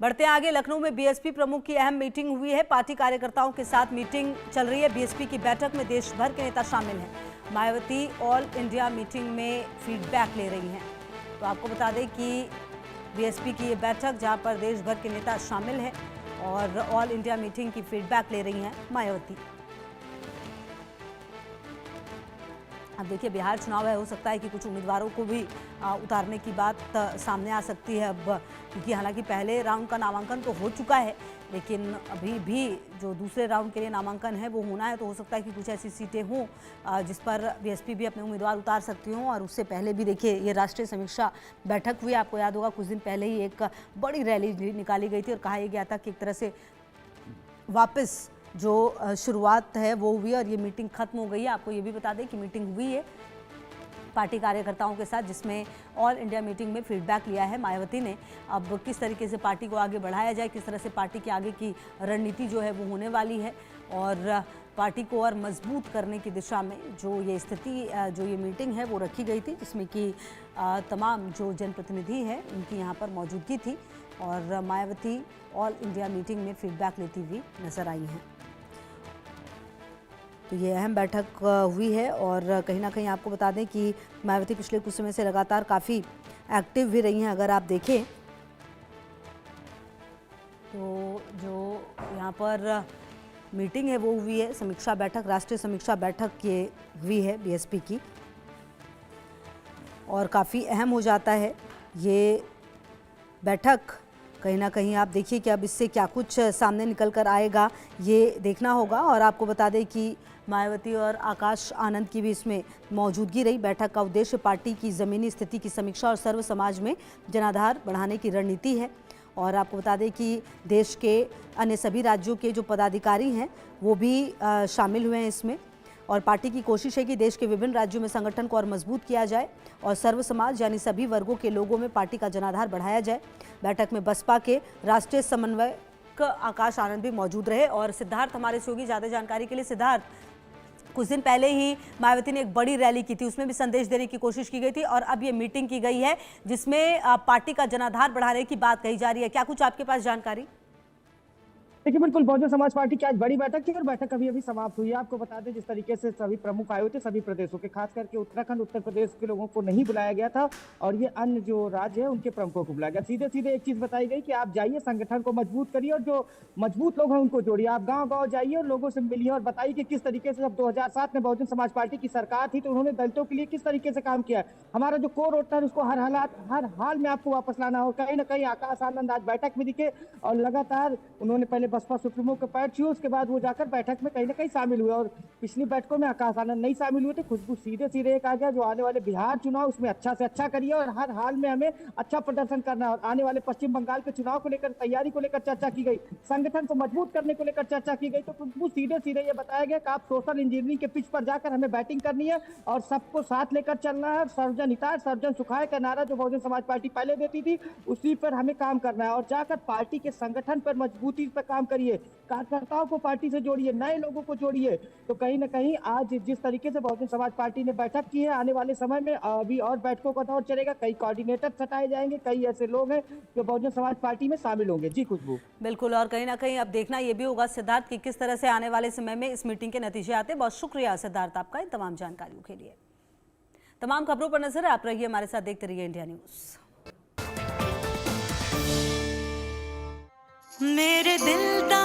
बढ़ते आगे, लखनऊ में बीएसपी प्रमुख की अहम मीटिंग हुई है। पार्टी कार्यकर्ताओं के साथ मीटिंग चल रही है। बीएसपी की बैठक में देश भर के नेता शामिल हैं। मायावती ऑल इंडिया मीटिंग में फीडबैक ले रही हैं। तो आपको बता दें कि बीएसपी की ये बैठक, जहां पर देश भर के नेता शामिल हैं और ऑल इंडिया मीटिंग की फीडबैक ले रही हैं मायावती। अब देखिए, बिहार चुनाव है, हो सकता है कि कुछ उम्मीदवारों को भी उतारने की बात सामने आ सकती है अब, क्योंकि हालांकि पहले राउंड का नामांकन तो हो चुका है, लेकिन अभी भी जो दूसरे राउंड के लिए नामांकन है वो होना है। तो हो सकता है कि कुछ ऐसी सीटें हों जिस पर बीएसपी भी अपने उम्मीदवार उतार सकती हों। और उससे पहले भी देखिए, ये राष्ट्रीय समीक्षा बैठक हुई, आपको याद होगा कुछ दिन पहले ही एक बड़ी रैली निकाली गई थी और कहा यह गया था कि एक तरह से वापस जो शुरुआत है वो हुई और ये मीटिंग खत्म हो गई है। आपको ये भी बता दें कि मीटिंग हुई है पार्टी कार्यकर्ताओं के साथ, जिसमें ऑल इंडिया मीटिंग में फीडबैक लिया है मायावती ने। अब किस तरीके से पार्टी को आगे बढ़ाया जाए, किस तरह से पार्टी की आगे की रणनीति जो है वो होने वाली है, और पार्टी को और मजबूत करने की दिशा में जो ये स्थिति, जो ये मीटिंग है वो रखी गई थी, जिसमें कि तमाम जो जनप्रतिनिधि हैं उनकी यहाँ पर मौजूदगी थी और मायावती ऑल इंडिया मीटिंग में फीडबैक लेती हुई नजर आई हैं। तो ये अहम बैठक हुई है और कहीं ना कहीं आपको बता दें कि मायावती पिछले कुछ समय से लगातार काफ़ी एक्टिव भी रही हैं। अगर आप देखें तो जो यहाँ पर मीटिंग है वो हुई है, समीक्षा बैठक, राष्ट्रीय समीक्षा बैठक ये हुई है बीएसपी की, और काफ़ी अहम हो जाता है ये बैठक। कहीं ना कहीं आप देखिए कि अब इससे क्या कुछ सामने निकल कर आएगा ये देखना होगा। और आपको बता दें कि मायावती और आकाश आनंद की भी इसमें मौजूदगी रही। बैठक का उद्देश्य पार्टी की ज़मीनी स्थिति की समीक्षा और सर्व समाज में जनाधार बढ़ाने की रणनीति है। और आपको बता दें कि देश के अन्य सभी राज्यों के जो पदाधिकारी हैं वो भी शामिल हुए हैं इसमें। और पार्टी की कोशिश है कि देश के विभिन्न राज्यों में संगठन को और मजबूत किया जाए और सर्व समाज यानी सभी वर्गों के लोगों में पार्टी का जनाधार बढ़ाया जाए। बैठक में बसपा के राष्ट्रीय समन्वयक आकाश आनंद भी मौजूद रहे। और सिद्धार्थ हमारे से होगी ज़्यादा जानकारी के लिए। सिद्धार्थ, कुछ दिन पहले ही मायावती ने एक बड़ी रैली की थी, उसमें भी संदेश देने की कोशिश की गई थी, और अब ये मीटिंग की गई है जिसमें पार्टी का जनाधार बढ़ाने की बात कही जा रही है। क्या कुछ आपके पास जानकारी? देखिए, बिल्कुल बहुजन समाज पार्टी की आज बड़ी बैठक थी और बैठक अभी अभी समाप्त हुई है। आपको बता दें, जिस तरीके से सभी प्रमुख आए हुए थे सभी प्रदेशों के, खास करके उत्तराखंड उत्तर प्रदेश के लोगों को नहीं बुलाया गया था और ये अन्य जो राज्य है उनके प्रमुखों को बुलाया गया। सीधे सीधे एक चीज बताई गई कि आप जाइए, संगठन को मजबूत करिए और जो मजबूत लोग हैं उनको जोड़िए। आप गाँव गाँव जाइए और लोगों से मिलिए और बताइए कि किस तरीके से जब 2007 में बहुजन समाज पार्टी की सरकार थी तो उन्होंने दलितों के लिए किस तरीके से काम किया। हमारा जो कोर वोटर है उसको हर हाल में आपको वापस लाना हो। कहीं ना कहीं आकाश आनंद आज बैठक में दिखे और लगातार उन्होंने पहले बसपा सुप्रीमो के पैर छुए, उसके बाद वो जाकर बैठक में कहीं ना कहीं शामिल हुए। और पिछली बैठकों में आकाश आनंद नहीं शामिल हुए थे। खुशबू सीधे सीधे एक आ गया, जो आने वाले बिहार चुनाव उसमें अच्छा से अच्छा करिए और हर हाल में हमें अच्छा प्रदर्शन करना है। और आने वाले पश्चिम बंगाल के चुनाव को लेकर तैयारी को लेकर चर्चा की गई, संगठन को मजबूत करने को लेकर चर्चा की गई। तो खुशबू सीधे सीधे ये बताया गया कि आप सोशल इंजीनियरिंग के पिच पर जाकर हमें बैटिंग करनी है और सबको साथ लेकर चलना है। सर्वजन हिताय सर्वजन सुखाय का नारा जो बहुजन समाज पार्टी पहले देती थी उसी पर हमें काम करना है और जाकर पार्टी के संगठन पर मजबूती पर काम करिए, कार्यकर्ताओं को पार्टी से जोड़िए, नए लोगों को जोड़िए। तो कहीं ना कहीं आज जिस तरीके से बहुजन समाज पार्टी ने बैठक की है, आने वाले समय में अभी और बैठकों का दौर चलेगा। कई कोऑर्डिनेटर हटाए जाएंगे, कई ऐसे लोग हैं जो बहुजन समाज पार्टी में शामिल होंगे। जी खुशबू। बिल्कुल, और कहीं ना कहीं अब देखना ये भी होगा सिद्धार्थ कि किस तरह से आने वाले समय में इस मीटिंग के नतीजे आते हैं। बहुत शुक्रिया सिद्धार्थ आपका इन तमाम जानकारियों के लिए। तमाम खबरों पर नजर आप रहिए हमारे साथ, देखते रहिए इंडिया न्यूज। मेरे दिल